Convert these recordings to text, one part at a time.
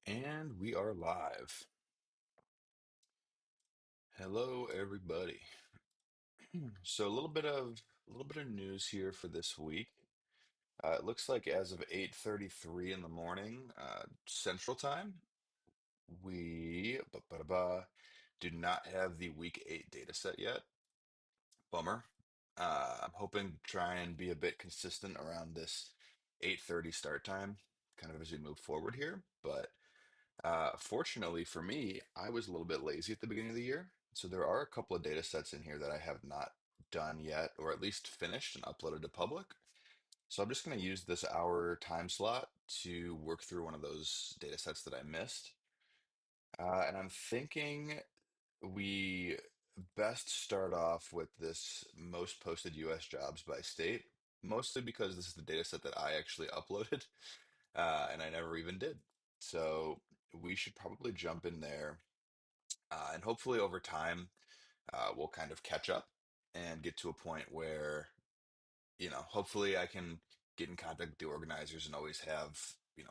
And we are live. Hello, everybody. So a little bit of news here for this week. It looks like as of 8:33 in the morning, Central Time, we do not have the week 8 data set yet. Bummer. I'm hoping to try and be a bit consistent around this 8:30 start time, kind of as we move forward here. But fortunately for me, I was a little bit lazy at the beginning of the year. So there are a couple of data sets in here that I have not done yet, or at least finished and uploaded to public. So I'm just going to use this hour time slot to work through one of those data sets that I missed. And I'm thinking we best start off with this most posted US jobs by state, mostly because this is the data set that I actually uploaded, and I never even did. So we should probably jump in there, and hopefully over time, we'll kind of catch up and get to a point where, hopefully I can get in contact with the organizers and always have,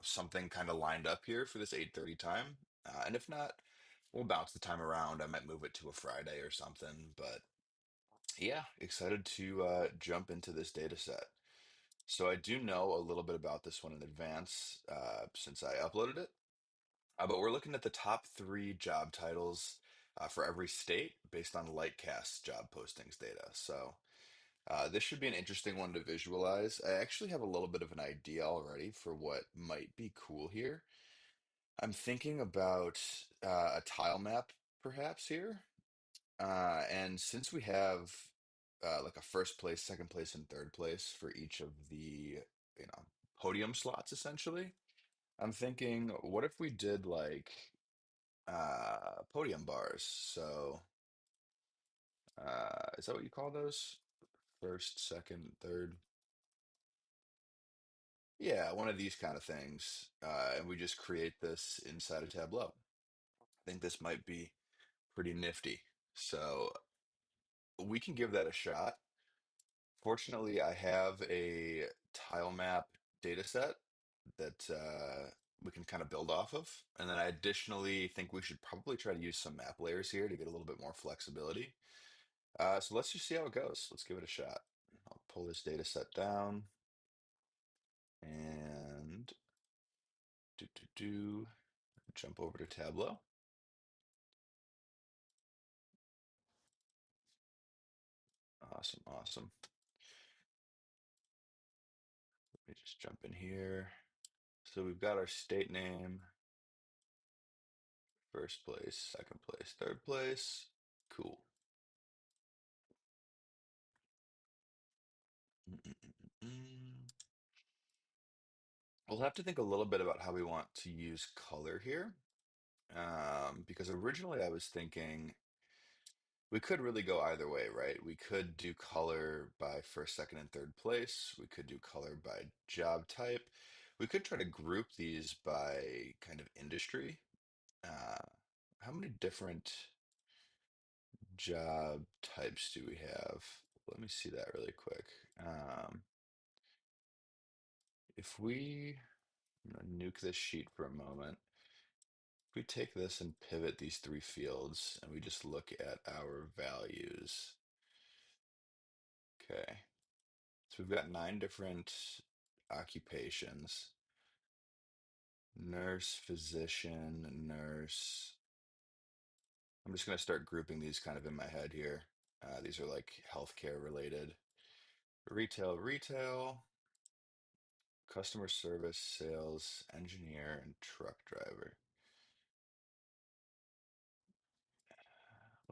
something kind of lined up here for this 8:30 time. And if not, we'll bounce the time around. I might move it to a Friday or something. But yeah, excited to jump into this data set. So I do know a little bit about this one in advance since I uploaded it. But we're looking at the top three job titles for every state based on Lightcast job postings data. So this should be an interesting one to visualize. I actually have a little bit of an idea already for what might be cool here. I'm thinking about a tile map perhaps here. And since we have like a first place, second place, and third place for each of the, you know, podium slots essentially, I'm thinking, what if we did like podium bars? So is that what you call those? First, second, third? Yeah, one of these kind of things. And we just create this inside a Tableau. I think this might be pretty nifty. So we can give that a shot. Fortunately, I have a tile map data set that we can kind of build off of. And then I additionally think we should probably try to use some map layers here to get a little bit more flexibility. So let's just see how it goes. Let's give it a shot. I'll pull this data set down and do jump over to Tableau. Awesome, awesome. Let me just jump in here. So we've got our state name, first place, second place, third place. Cool. Mm. We'll have to think a little bit about how we want to use color here. Because originally I was thinking we could really go either way, right? We could do color by first, second, and third place. We could do color by job type. We could try to group these by kind of industry. Uh, how many different job types do we have? Let me see that really quick. If we I'm gonna nuke this sheet for a moment. If we take this and pivot these three fields and we just look at our values, okay. So we've got nine different occupations: nurse, physician, nurse. I'm just going to start grouping these kind of in my head here. These are like healthcare related. Retail, customer service, sales, engineer, and truck driver.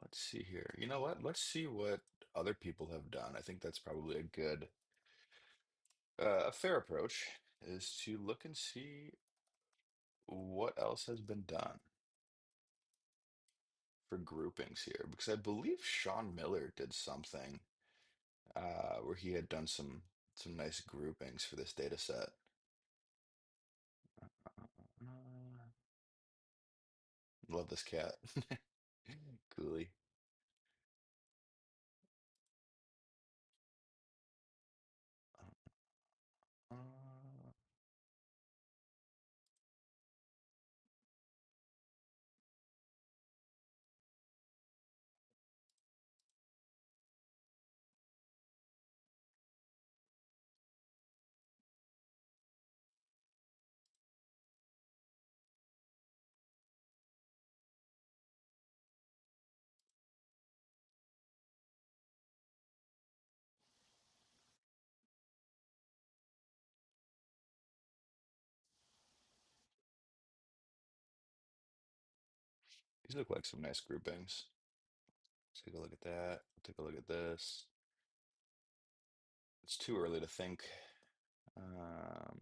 Let's see here. You know what? Let's see what other people have done. I think that's probably a fair approach is to look and see what else has been done for groupings here, because I believe Sean Miller did something where he had done some nice groupings for this data set. Uh, Love this cat. Cooley. Uh, These look like some nice groupings. Take a look at that. Take a look at this. It's too early to think. Um,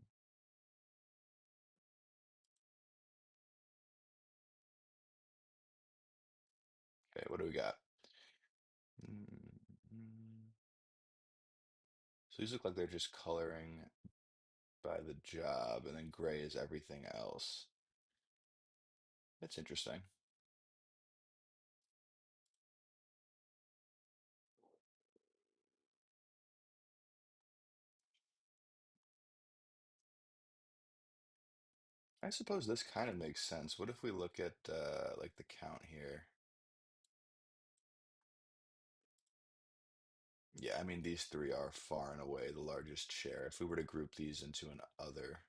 okay, what do we got? Mm, So these look like they're just coloring by the job, and then gray is everything else. That's interesting. I suppose this kind of makes sense. What if we look at like the count here? Yeah, I mean these three are far and away the largest share. If we were to group these into an other,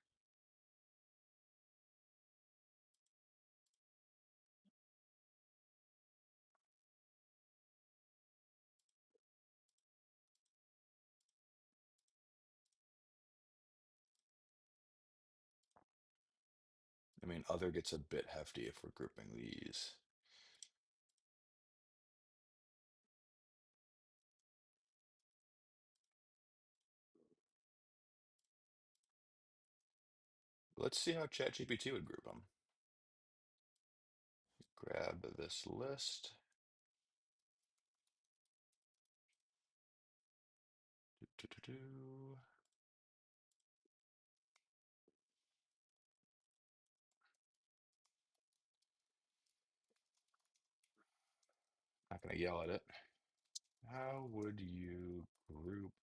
I mean other gets a bit hefty if we're grouping these. Let's see how ChatGPT would group them. Grab this list. Do, do, do. Not gonna yell at it. How would you group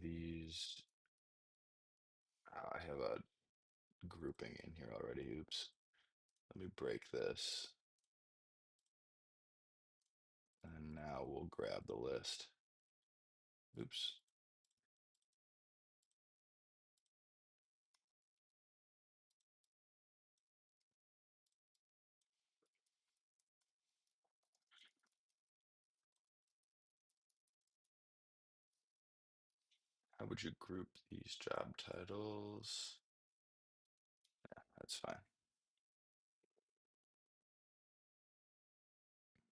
these? I have a grouping in here already. Oops. Let me break this. And now we'll grab the list. Oops. How would you group these job titles? That's fine.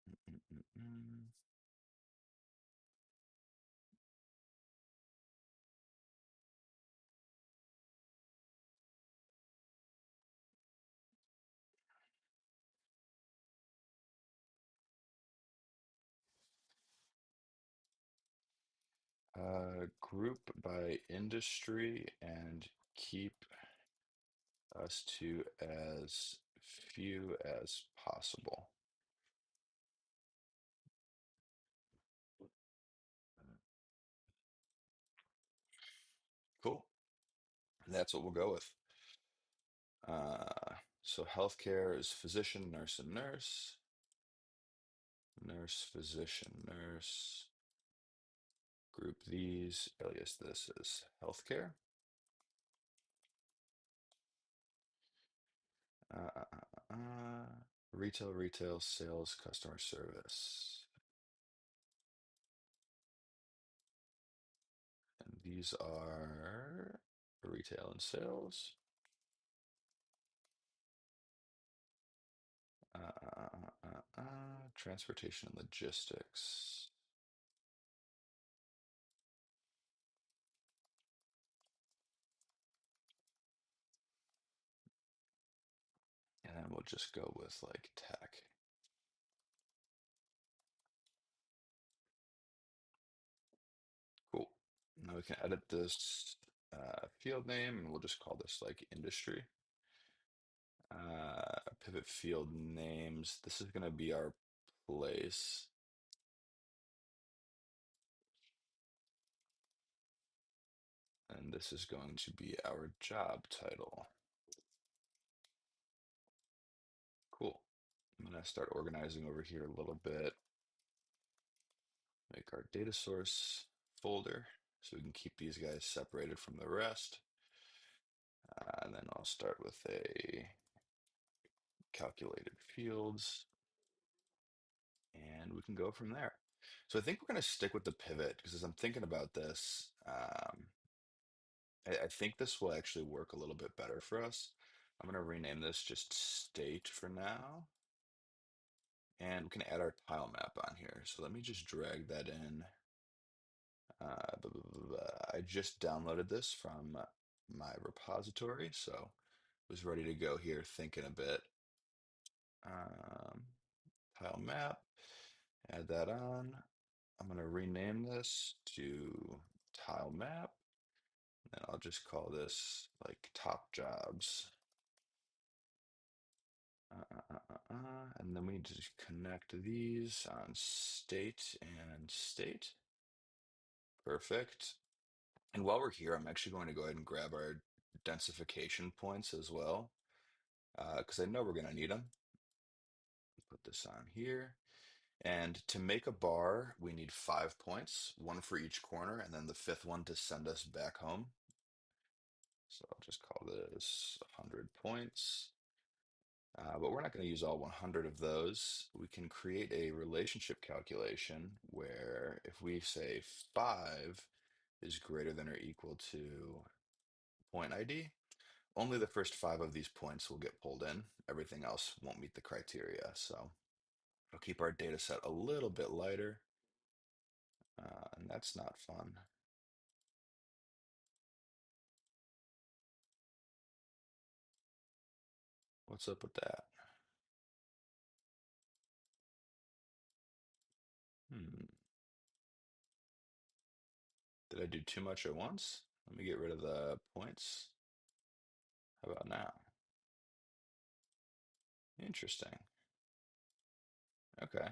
Mm-mm-mm-mm. Group by industry and keep us to as few as possible. Cool. That's what we'll go with. So healthcare is physician, nurse, and nurse. Nurse, physician, nurse. Group these, alias this is healthcare. Uh, uh, Retail, retail, sales, customer service. And these are retail and sales. Transportation and logistics. And then we'll just go with like tech. Cool. Now we can edit this field name and we'll just call this like industry. Pivot field names. This is going to be our place. And this is going to be our job title. Cool. I'm going to start organizing over here a little bit. Make our data source folder so we can keep these guys separated from the rest. And then I'll start with a calculated fields and we can go from there. So I think we're going to stick with the pivot because as I'm thinking about this, I think this will actually work a little bit better for us. I'm going to rename this just state for now. And we can add our tile map on here. So let me just drag that in. I just downloaded this from my repository, so was ready to go here, thinking a bit. Um, Tile map, add that on. I'm going to rename this to tile map, and I'll just call this like top jobs. And then we need to just connect these on state and state. Perfect. And while we're here, I'm actually going to go ahead and grab our densification points as well, because I know we're going to need them. Put this on here. And to make a bar, we need 5 points, one for each corner, and then the fifth one to send us back home. So I'll just call this 100 points. But we're not going to use all 100 of those. We can create a relationship calculation where if we say 5 is greater than or equal to point ID, only the first 5 of these points will get pulled in. Everything else won't meet the criteria. So it'll keep our data set a little bit lighter, and that's not fun. What's up with that? Hmm. Did I do too much at once? Let me get rid of the points. How about now? Interesting. Okay.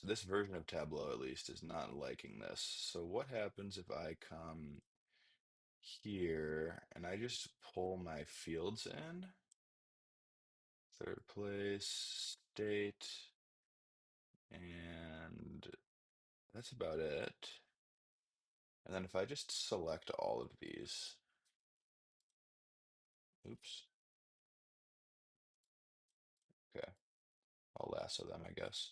This version of Tableau at least is not liking this. So what happens if I come here and I just pull my fields in? Third place, state, and that's about it. And then if I just select all of these, oops, okay, I'll lasso them, I guess.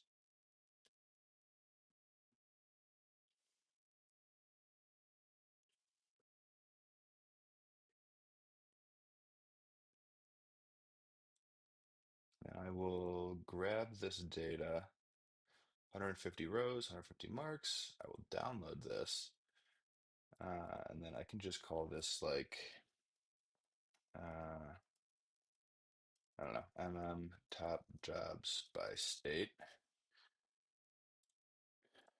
And I will grab this data, 150 rows, 150 marks. I will download this. And then I can just call this like, uh, I don't know, top jobs by state.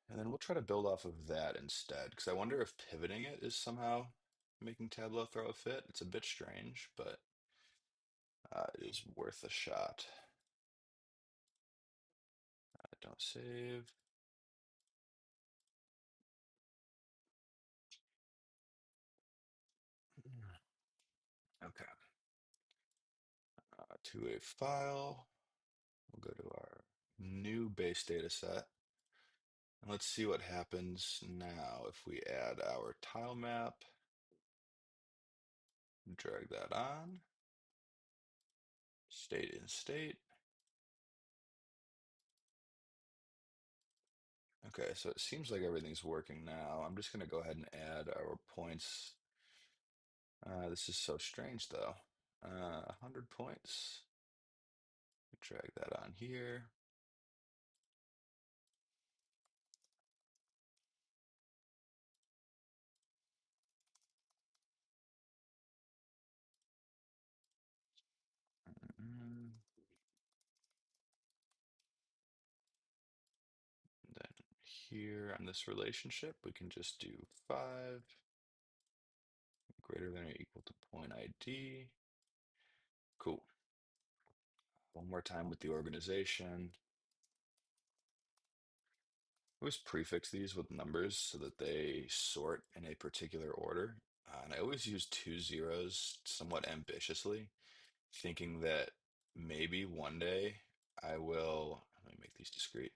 And then we'll try to build off of that instead, because I wonder if pivoting it is somehow making Tableau throw a fit. It's a bit strange, but it is worth a shot. Don't save. Okay. To a file. We'll go to our new base data set. And let's see what happens now if we add our tile map, drag that on, state in state. Okay, so it seems like everything's working now. I'm just going to go ahead and add our points. This is so strange though. 100 points. Drag that on here. Mm, Then here on this relationship, we can just do 5 greater than or equal to point ID. Cool. One more time with the organization. I always prefix these with numbers so that they sort in a particular order. And I always use 2 zeros somewhat ambitiously, thinking that maybe one day I will, let me make these discrete.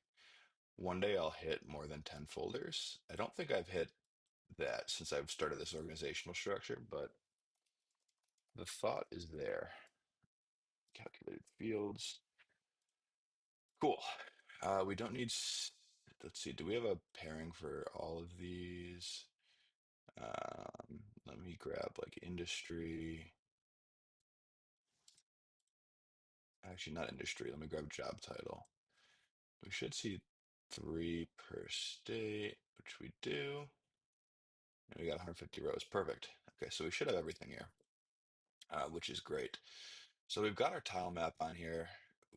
One day I'll hit more than 10 folders. I don't think I've hit that since I've started this organizational structure, but the thought is there. Calculated fields. Cool. We don't need, let's see, do we have a pairing for all of these? Let me grab like industry. Actually, not industry. Let me grab job title. We should see three per state, which we do. And we got 150 rows. Perfect. Okay, so we should have everything here, which is great. So we've got our tile map on here.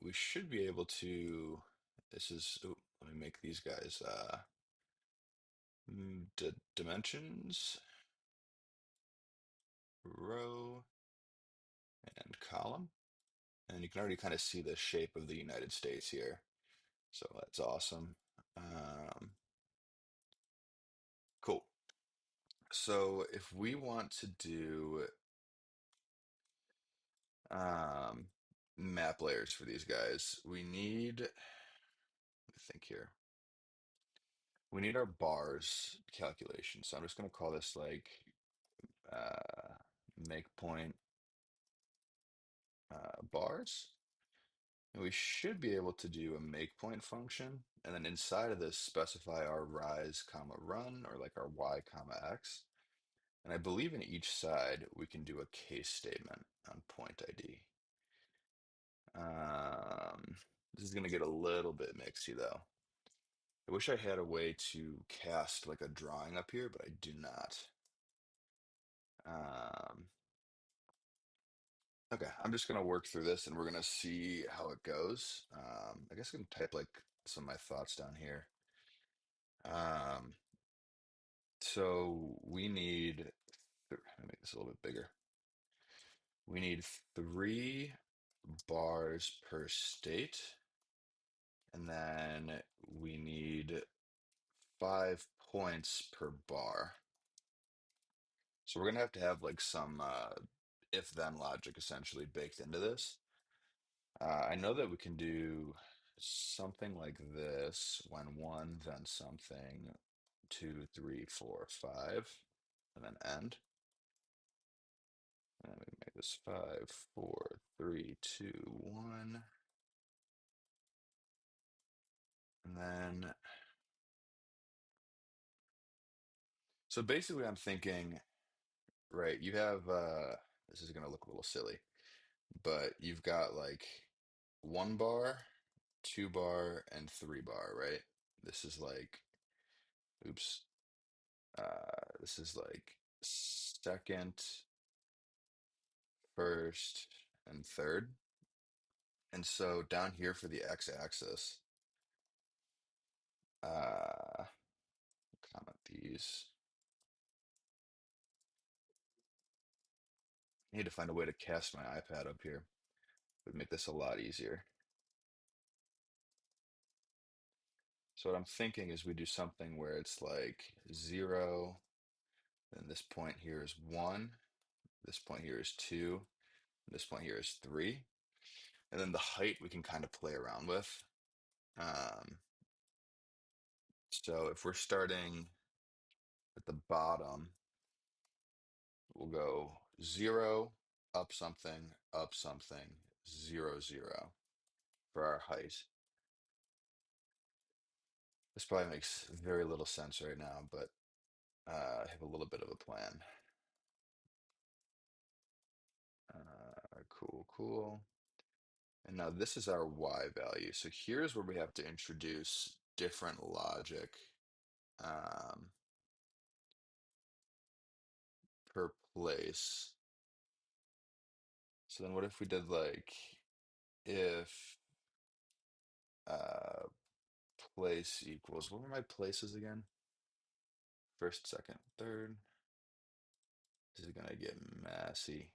We should be able to, this is, ooh, let me make these guys dimensions, row, and column. And you can already kind of see the shape of the United States here. So that's awesome. Cool. So if we want to do um, map layers for these guys, we need, let me think here. We need our bars calculation. So I'm just going to call this like uh, make point bars. And we should be able to do a make point function. And then inside of this, specify our rise comma run or like our y comma x. And I believe in each side, we can do a case statement on point ID. This is going to get a little bit mixy though. I wish I had a way to cast like a drawing up here, but I do not. Um, okay, I'm just going to work through this and we're going to see how it goes. I guess I can type like some of my thoughts down here. Um, so we need, let me make this a little bit bigger. We need 3 bars per state. And then we need 5 points per bar. So we're gonna have to have like some if-then logic essentially baked into this. I know that we can do something like this when one, then something, two, three, four, five, and then end. And then we make this five, four, three, two, one. And then, so basically I'm thinking, right, you have, this is gonna look a little silly, but you've got like 1 bar, 2 bar, and 3 bar, right? This is like, oops, this is like second, first, and third. And so down here for the x-axis, uh, comment these. I need to find a way to cast my iPad up here. Would make this a lot easier. So what I'm thinking is we do something where it's like 0, then this point here is 1, this point here is 2, and this point here is 3. And then the height we can kind of play around with. Um, so if we're starting at the bottom, we'll go 0, up something, 0, 0 for our height. This probably makes very little sense right now, but I have a little bit of a plan. Cool, cool. And now this is our Y value. So here's where we have to introduce different logic um, per place. So then what if we did like if uh, place equals, what were my places again? First, second, third. This is gonna get messy.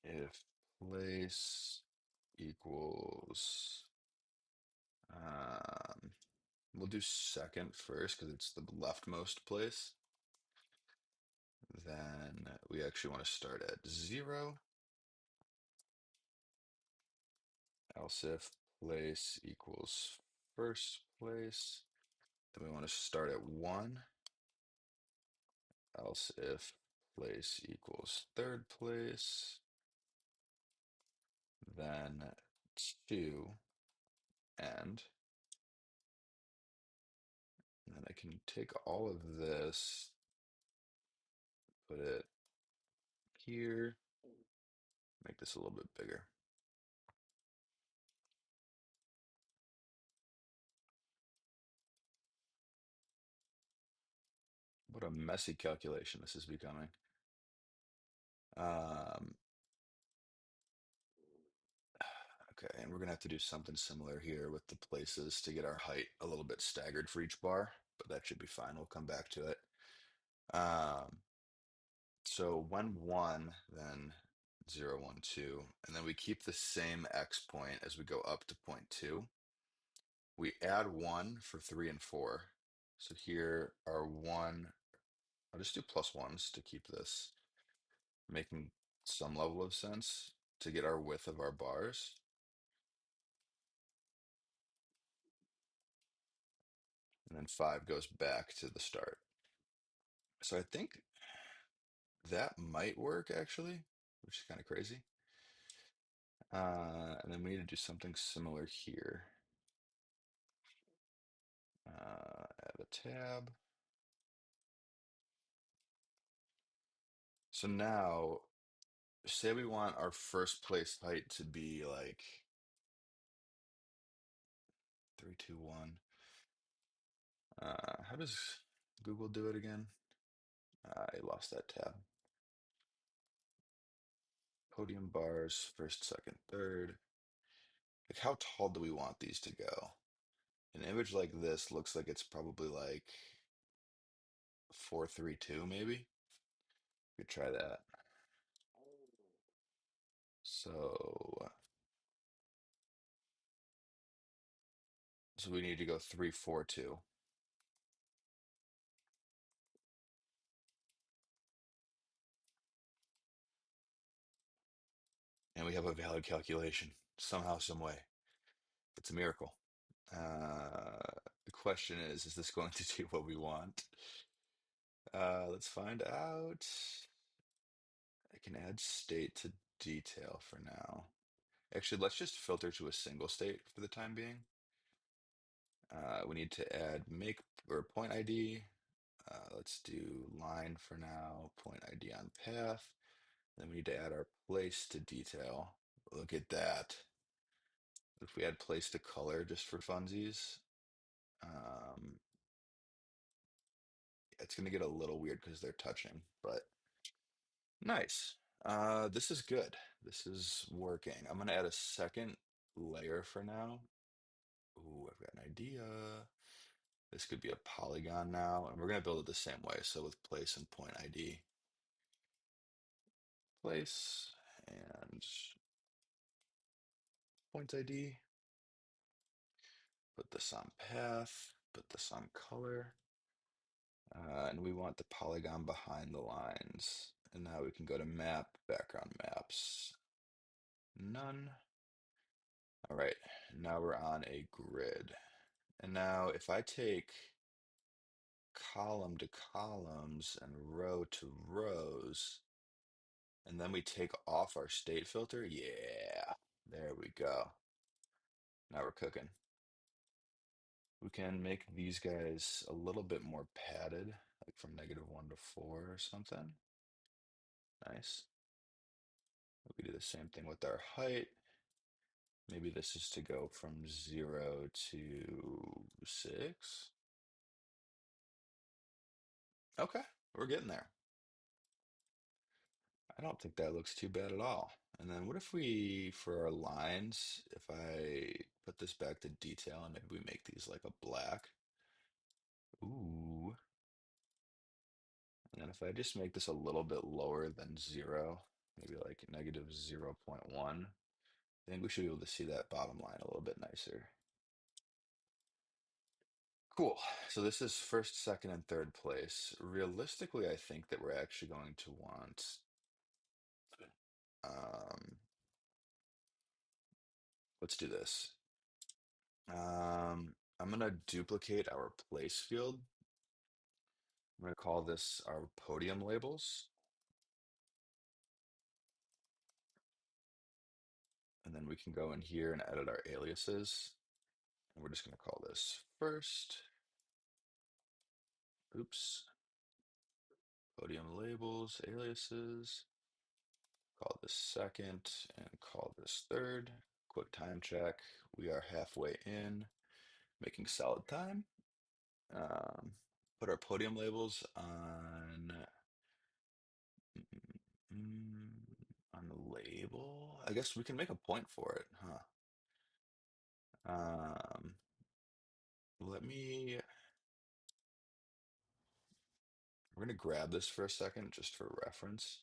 If place equals, um, we'll do second first because it's the leftmost place. Then we actually want to start at 0. Else if place equals first place, then we want to start at 1. Else if place equals third place, then 2, and then I can take all of this, put it here. Make this a little bit bigger. What a messy calculation this is becoming. Um, okay, and we're gonna have to do something similar here with the places to get our height a little bit staggered for each bar, but that should be fine. We'll come back to it. Um, so when one, then 0, 1, 2, and then we keep the same X point as we go up to point two. We add one for 3 and 4. So here are one, I'll just do plus ones to keep this making some level of sense to get our width of our bars. And then 5 goes back to the start. So I think that might work actually, which is kind of crazy. And then we need to do something similar here. Add a tab. So now, say we want our first place height to be like 3, 2, 1. How does Google do it again? I lost that tab. Podium bars, first, second, third. Like, how tall do we want these to go? An image like this looks like it's probably like 4, 3, 2, maybe. We could try that. So, so we need to go 3, 4, 2. And we have a valid calculation somehow, some way. It's a miracle. Uh, the question is this going to do what we want? Let's find out. I can add state to detail for now. Actually, let's just filter to a single state for the time being. We need to add make or point ID. Let's do line for now, point ID on path. Then we need to add our place to detail. Look at that. If we add place to color just for funsies, um, it's going to get a little weird because they're touching, but nice. This is good. This is working. I'm going to add a second layer for now. Ooh, I've got an idea. This could be a polygon now, and we're going to build it the same way. So with place and point ID, place and point ID, put this on path, put this on color, and we want the polygon behind the lines. And now we can go to map, background maps, none. All right, now we're on a grid. And now if I take column to columns and row to rows, and then we take off our state filter. Yeah, there we go. Now we're cooking. We can make these guys a little bit more padded, like from -1 to 4 or something. Nice. We could do the same thing with our height. Maybe this is to go from 0 to 6. Okay, we're getting there. I don't think that looks too bad at all. And then what if we, for our lines, if I put this back to detail and maybe we make these like a black. Ooh. And then if I just make this a little bit lower than 0, maybe like -0.1, I think we should be able to see that bottom line a little bit nicer. Cool. So this is first, second, and third place. Realistically, I think that we're actually going to want, um, let's do this. I'm gonna duplicate our place field. I'm gonna call this our podium labels, and then we can go in here and edit our aliases. And we're just gonna call this first. Oops. Podium labels, aliases. Call this second and call this third. Quick time check. We are halfway in, making solid time. Um, put our podium labels on the label. I guess we can make a point for it, huh? Let me, we're gonna grab this for a second just for reference.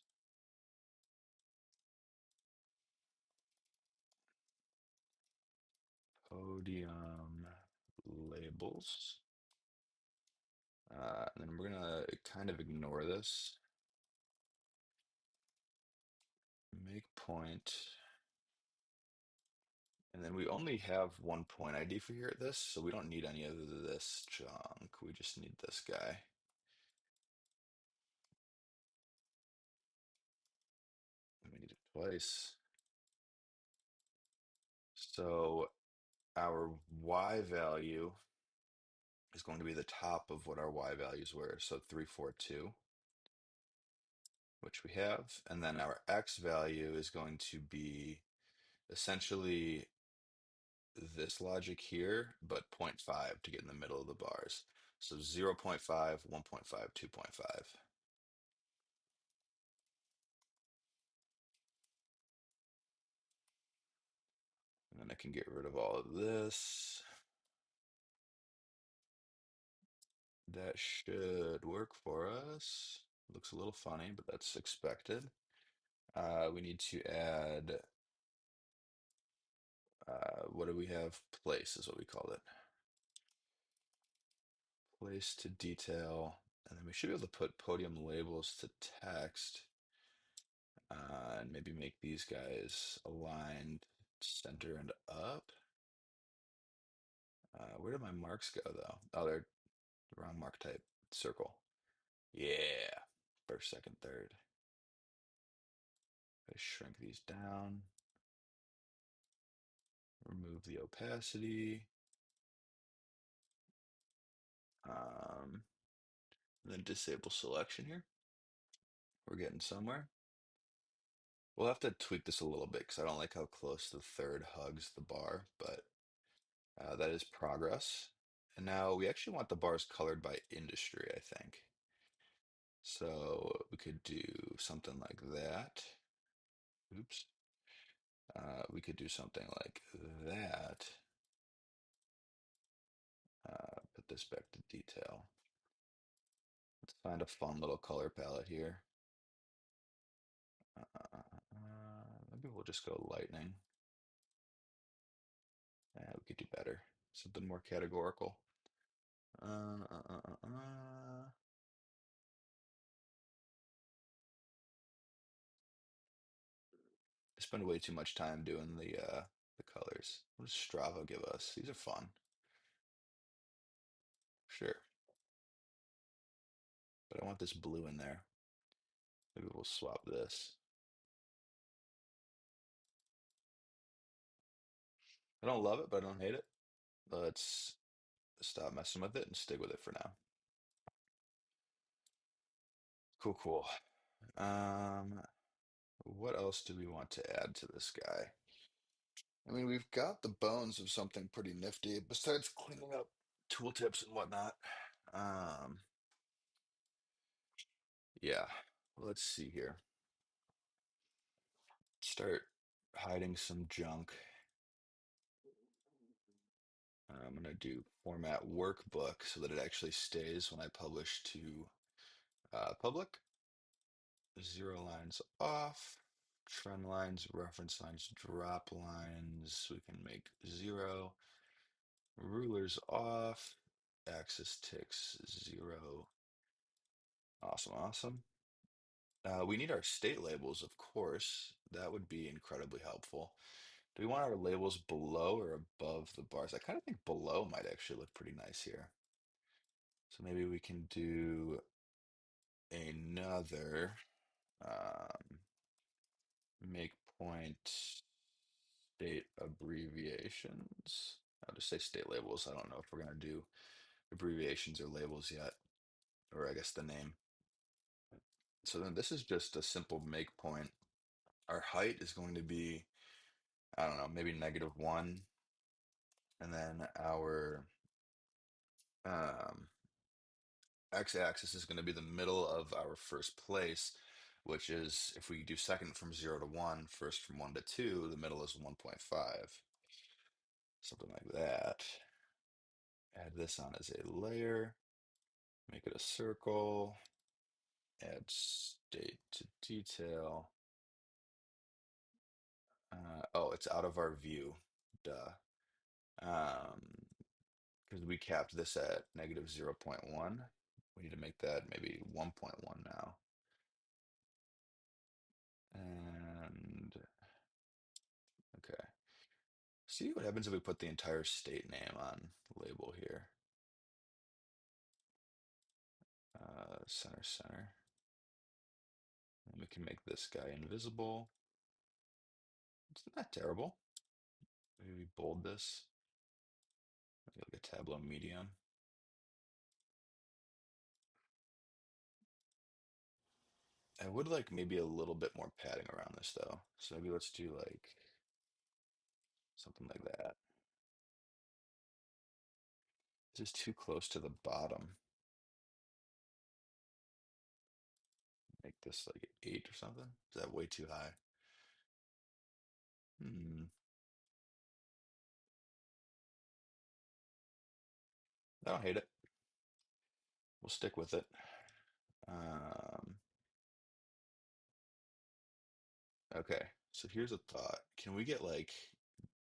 Podium labels. And then we're gonna kind of ignore this. Make point. And then we only have one point ID for here at this, so we don't need any of this junk. We just need this guy. We need it twice. So our Y value is going to be the top of what our Y values were. So 342, which we have. And then our X value is going to be essentially this logic here, but zero point 0.5 to get in the middle of the bars. So 0 0.5, 1.5, 2.5. And then I can get rid of all of this. That should work for us. Looks a little funny, but that's expected. We need to add, what do we have? Place is what we called it. Place to detail. And then we should be able to put podium labels to text. And maybe make these guys aligned center and up. Where did my marks go though? Oh, they're the wrong mark type. Circle. Yeah. First, second, third. I shrink these down. Remove the opacity. Um, then disable selection here. We're getting somewhere. We'll have to tweak this a little bit because I don't like how close the third hugs the bar, but that is progress. And now we actually want the bars colored by industry, I think. So we could do something like that. Oops. We could do something like that. Put this back to detail. Let's find a fun little color palette here. Maybe we'll just go lightning. We could do better. Something more categorical. Uh, uh, uh, uh, uh. I spend way too much time doing the colors. What does Strava give us? These are fun. Sure. But I want this blue in there. Maybe we'll swap this. I don't love it, but I don't hate it. Let's stop messing with it and stick with it for now. Cool, cool. Um, what else do we want to add to this guy? I mean, we've got the bones of something pretty nifty besides cleaning up tooltips and whatnot. Um, yeah, let's see here. Start hiding some junk. I'm gonna do format workbook so that it actually stays when I publish to public. Zero lines off. Trend lines, reference lines, drop lines. We can make zero. Rulers off. Axis ticks zero. Awesome, awesome. We need our state labels, of course. That would be incredibly helpful. Do we want our labels below or above the bars? I kind of think below might actually look pretty nice here. So maybe we can do another make point state abbreviations. I'll just say state labels. I don't know if we're going to do abbreviations or labels yet, or I guess the name. So then this is just a simple make point. Our height is going to be, I don't know, maybe -1, and then our um, x-axis is going to be the middle of our first place, which is if we do second from 0 to 1, first from 1 to 2, the middle is 1.5, something like that. Add this on as a layer, make it a circle, add state to detail. Oh, it's out of our view, duh. Um, because we capped this at -0.1. We need to make that maybe 1.1 now. And okay. See what happens if we put the entire state name on label here. Center, center. And we can make this guy invisible. It's not terrible. Maybe we bold this. Maybe like a Tableau medium. I would like maybe a little bit more padding around this though. So maybe let's do like something like that. This is too close to the bottom. Make this like 8 or something. Is that way too high? Hmm. I don't hate it. We'll stick with it. Um, okay, so here's a thought. Can we get like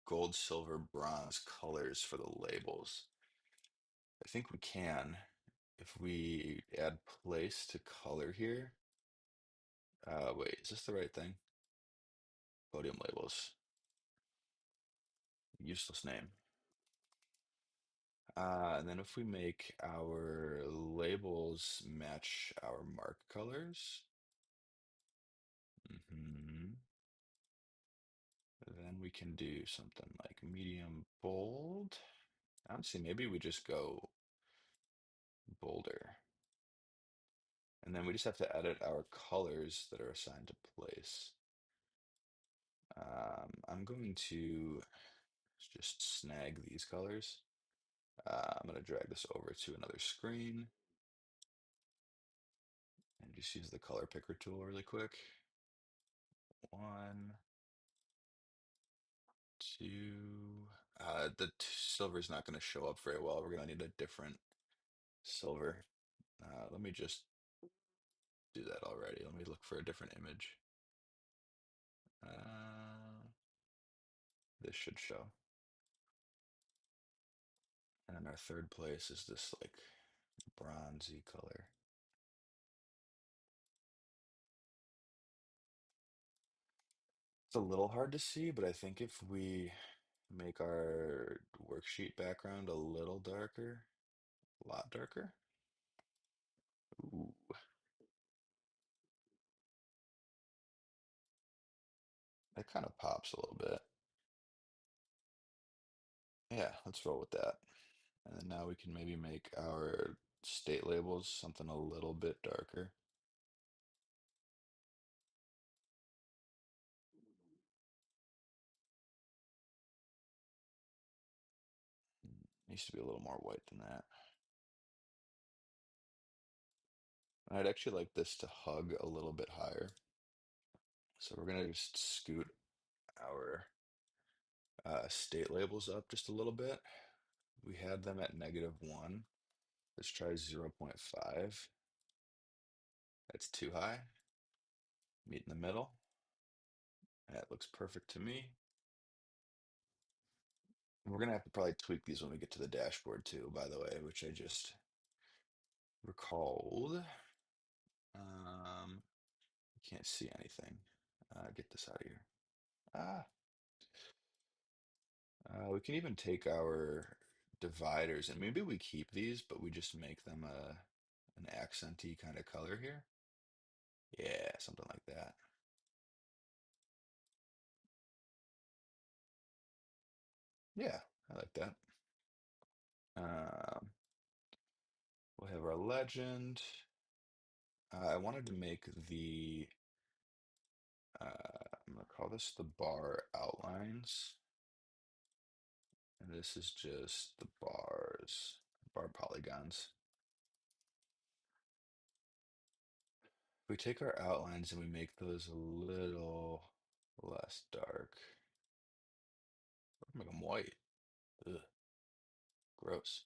gold, silver, bronze colors for the labels? I think we can. If we add place to color here. Wait, is this the right thing? Podium labels. Useless name. And then if we make our labels match our mark colors, hmm then we can do something like medium bold. Honestly, maybe we just go bolder. And then we just have to edit our colors that are assigned to place. I'm going to just snag these colors. I'm going to drag this over to another screen and just use the color picker tool really quick. One, two. The silver is not going to show up very well. We're going to need a different silver. Let me just do that already. Let me look for a different image. Uh, this should show. And then our third place is this like bronzy color. It's a little hard to see, but I think if we make our worksheet background a little darker, a lot darker. Ooh, that kind of pops a little bit. Yeah, let's roll with that. And then now we can maybe make our state labels something a little bit darker. Needs to be a little more white than that. I'd actually like this to hug a little bit higher. So we're gonna just scoot our state labels up just a little bit. We had them at -1. Let's try 0.5. That's too high. Meet in the middle. That looks perfect to me. We're gonna have to probably tweak these when we get to the dashboard too, by the way, which I just recalled. Can't see anything. Get this out of here. Ah, we can even take our dividers and maybe we keep these, but we just make them an accenty kind of color here. Yeah, something like that. Yeah, I like that. Um, we'll have our legend. I wanted to make the I'm gonna call this the bar outlines, and this is just the bar polygons. If we take our outlines and we make those a little less dark, make them white. Ugh, gross.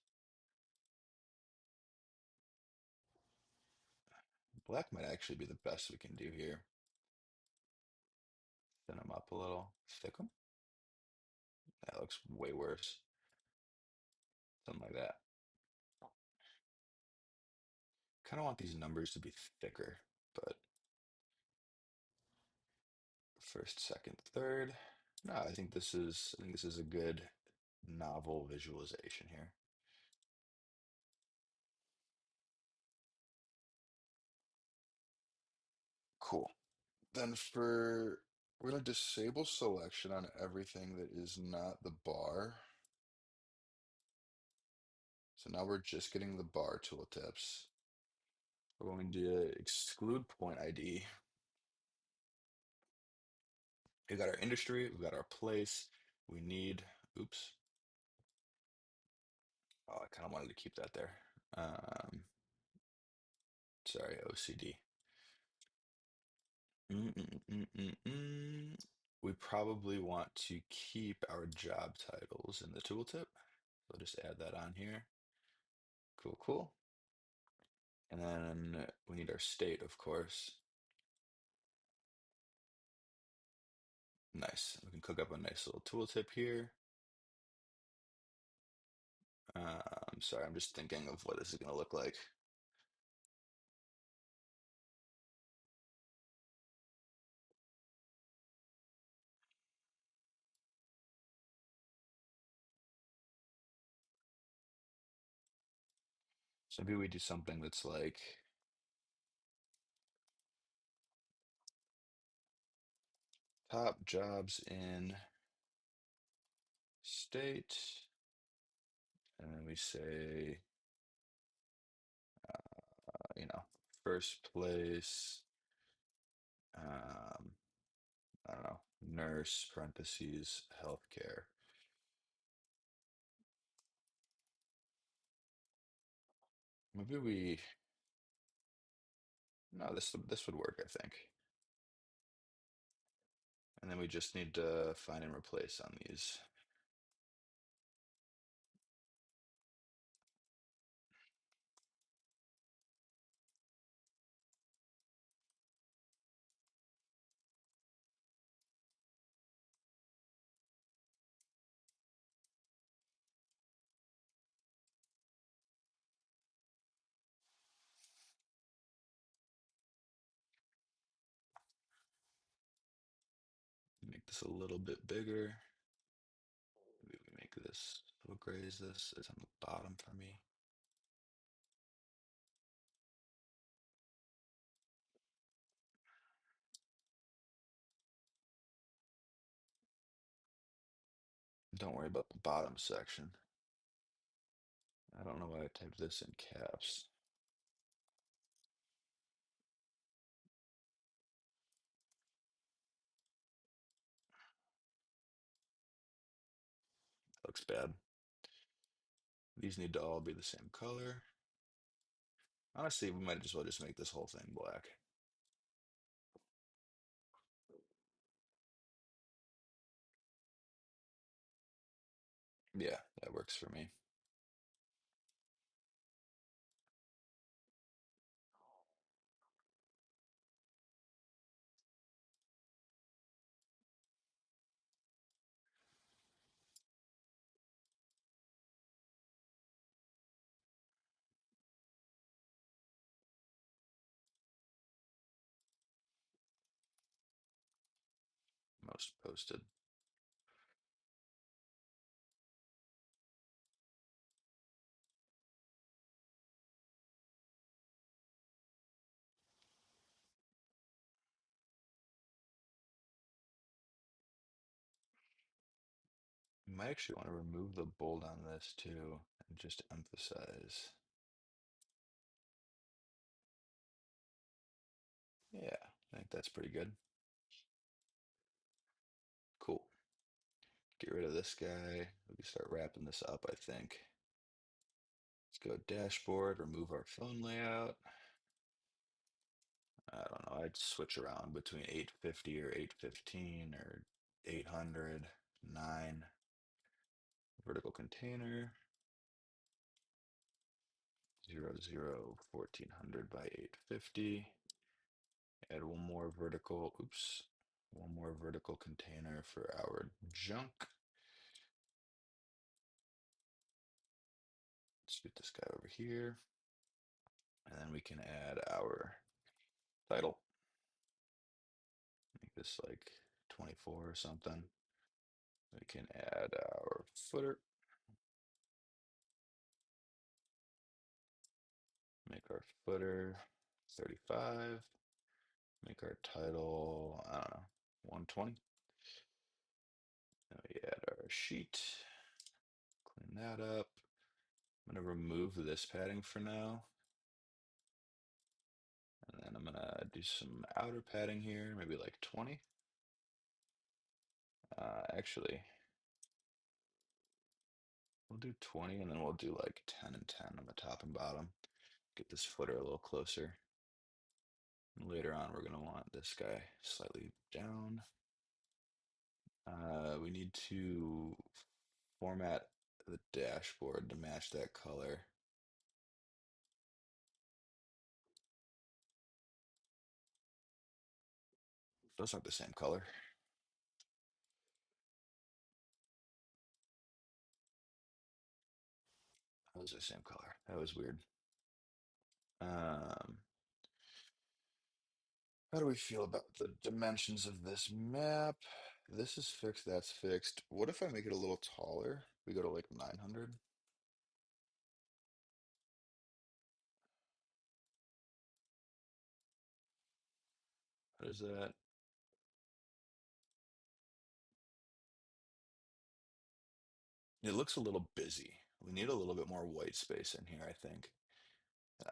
Black might actually be the best we can do here. Thin them up a little. Thick them? That looks way worse. Something like that. Kind of want these numbers to be thicker, but first, second, third. No, I think this is a good novel visualization here. Cool. Then we're gonna disable selection on everything that is not the bar. So now we're just getting the bar tooltips. We're going to exclude point ID. We've got our industry, we've got our place. We need, oops. Oh, I kind of wanted to keep that there. Um, sorry, OCD. Mm. We probably want to keep our job titles in the tooltip. So just add that on here. Cool, cool. And then we need our state, of course. Nice. We can cook up a nice little tooltip here. I'm sorry, I'm just thinking of what this is going to look like. So maybe we do something that's like top jobs in state, and then we say, first place, um, I don't know, nurse, parentheses, healthcare. Maybe we, no, this would work, I think. And then we just need to find and replace on these. Make this a little bit bigger. Maybe we make this, what gray is this? It's on the bottom for me. Don't worry about the bottom section. I don't know why I typed this in caps. Looks bad. These need to all be the same color. Honestly, we might as well just make this whole thing black. Yeah, that works for me. Most posted. You might actually want to remove the bold on this too and just emphasize. Yeah, I think that's pretty good. Get rid of this guy. We can start wrapping this up, I think. Let's go dashboard, remove our phone layout. I don't know. I'd switch around between 850 or 815 or 800, 9. Vertical container, 0, 0, 1400 by 850. Add one more vertical container for our junk. Scoot this guy over here. And then we can add our title. Make this like 24 or something. We can add our footer. Make our footer 35. Make our title, I don't know, 120. Then we add our sheet. Clean that up. I'm going to remove this padding for now. And then I'm going to do some outer padding here, maybe like 20. Actually, we'll do 20 and then we'll do like 10 and 10 on the top and bottom. Get this footer a little closer. And later on, we're going to want this guy slightly down. We need to format the dashboard to match that color. Those aren't the same color. Those are the same color. That was weird. Um, how do we feel about the dimensions of this map? This is fixed, that's fixed. What if I make it a little taller? We go to like 900. What is that? It looks a little busy. We need a little bit more white space in here, I think.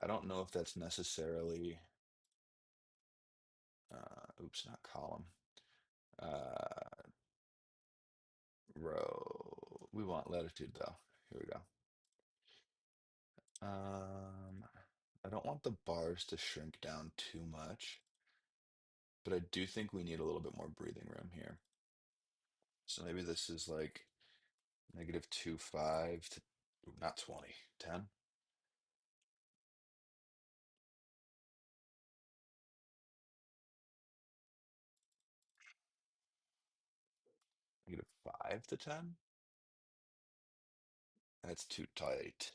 I don't know if that's necessarily, oops, not column, uh, row. We want latitude though. Here we go. I don't want the bars to shrink down too much, but I do think we need a little bit more breathing room here. So maybe this is like -2.5 to not 20, 10. -5 to 10. That's too tight.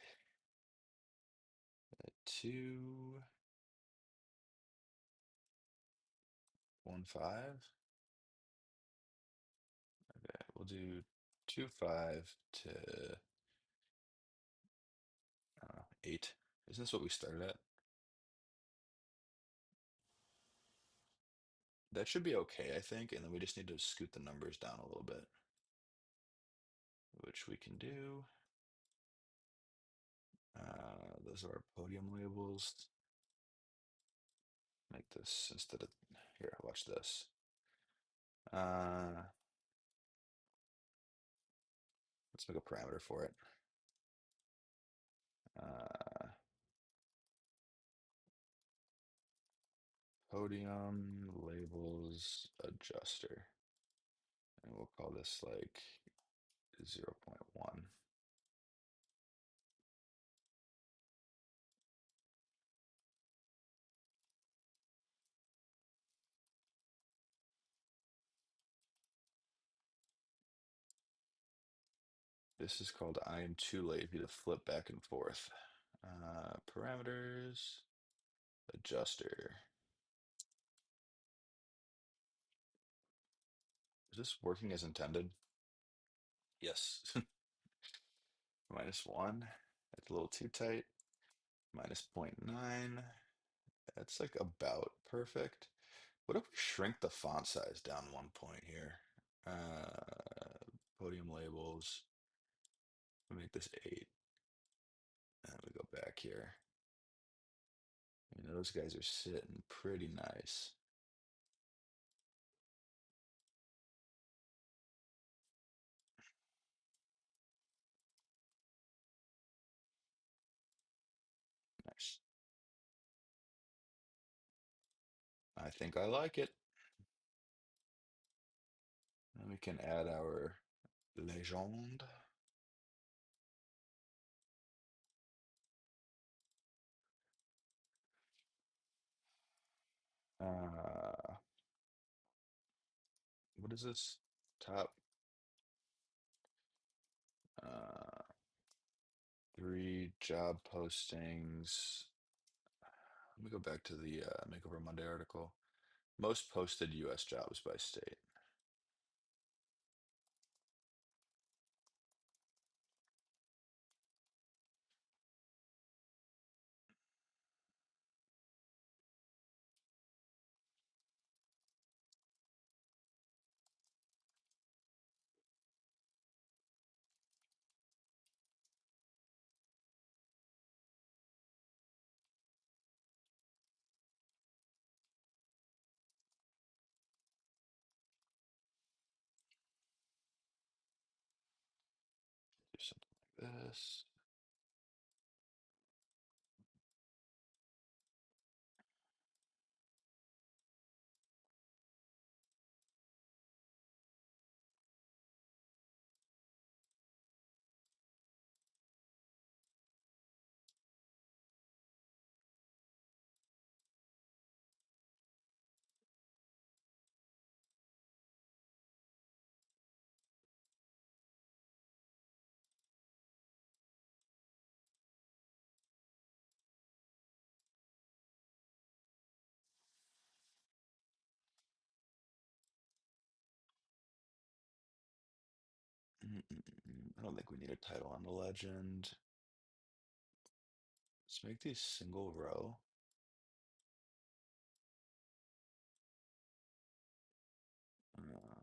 2.15. Okay, we'll do 2.5 to 8. Isn't this what we started at? That should be okay, I think, and then we just need to scoot the numbers down a little bit, which we can do. Those are our podium labels. Make this instead of here, watch this. Let's make a parameter for it. Uh, Podium labels adjuster. And we'll call this like 0.1. This is called I am too lazy to flip back and forth. Parameters, adjuster. Is this working as intended? Yes. -1. That's a little too tight. -0.9. That's like about perfect. What if we shrink the font size down 1 point here? Podium labels. We make this 8. And we go back here. Those guys are sitting pretty nice. I think I like it. And we can add our legend. Uh, what is this? Top uh, three job postings. Let me go back to the Makeover Monday article. Most posted U.S. jobs by state. Do something like this. I don't think we need a title on the legend. Let's make these single row. Uh,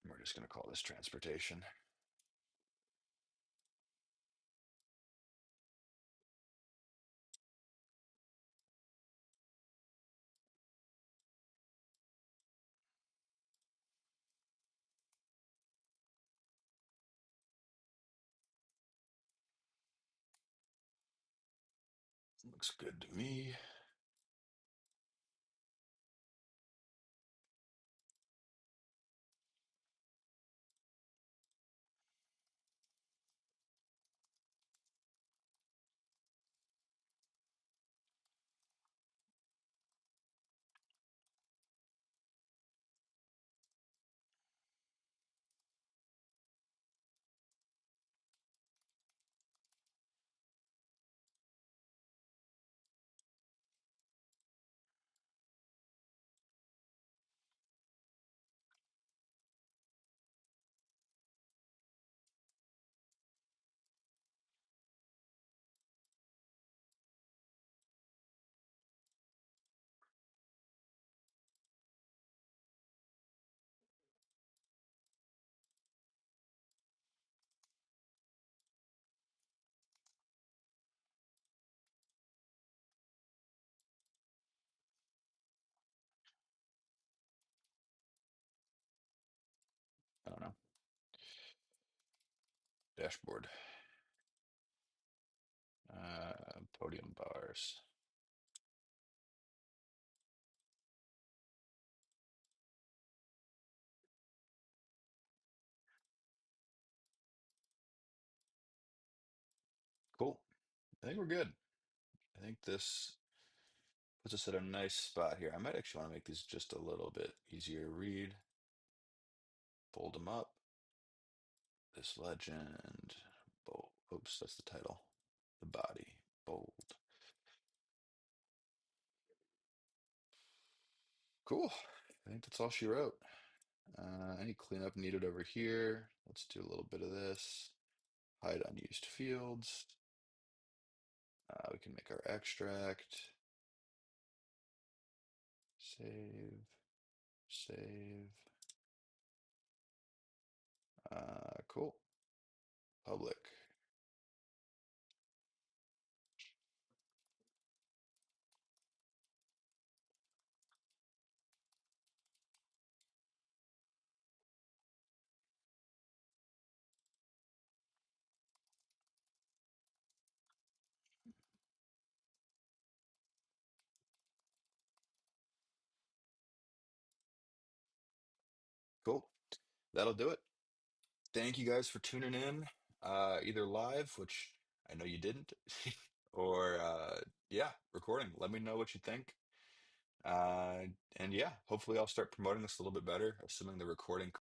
we're just going to call this transportation. Looks good to me. I don't know. Dashboard. Podium bars. Cool. I think we're good. I think this puts us at a nice spot here. I might actually want to make these just a little bit easier to read. Fold them up. This legend. Bold. Oops, that's the title. The body. Bold. Cool. I think that's all she wrote. Any cleanup needed over here? Let's do a little bit of this. Hide unused fields. We can make our extract. Save. Save. Cool. Public. that'll do it. Thank you guys for tuning in, either live, which I know you didn't, or yeah, recording. Let me know what you think. And yeah, hopefully I'll start promoting this a little bit better, assuming the recording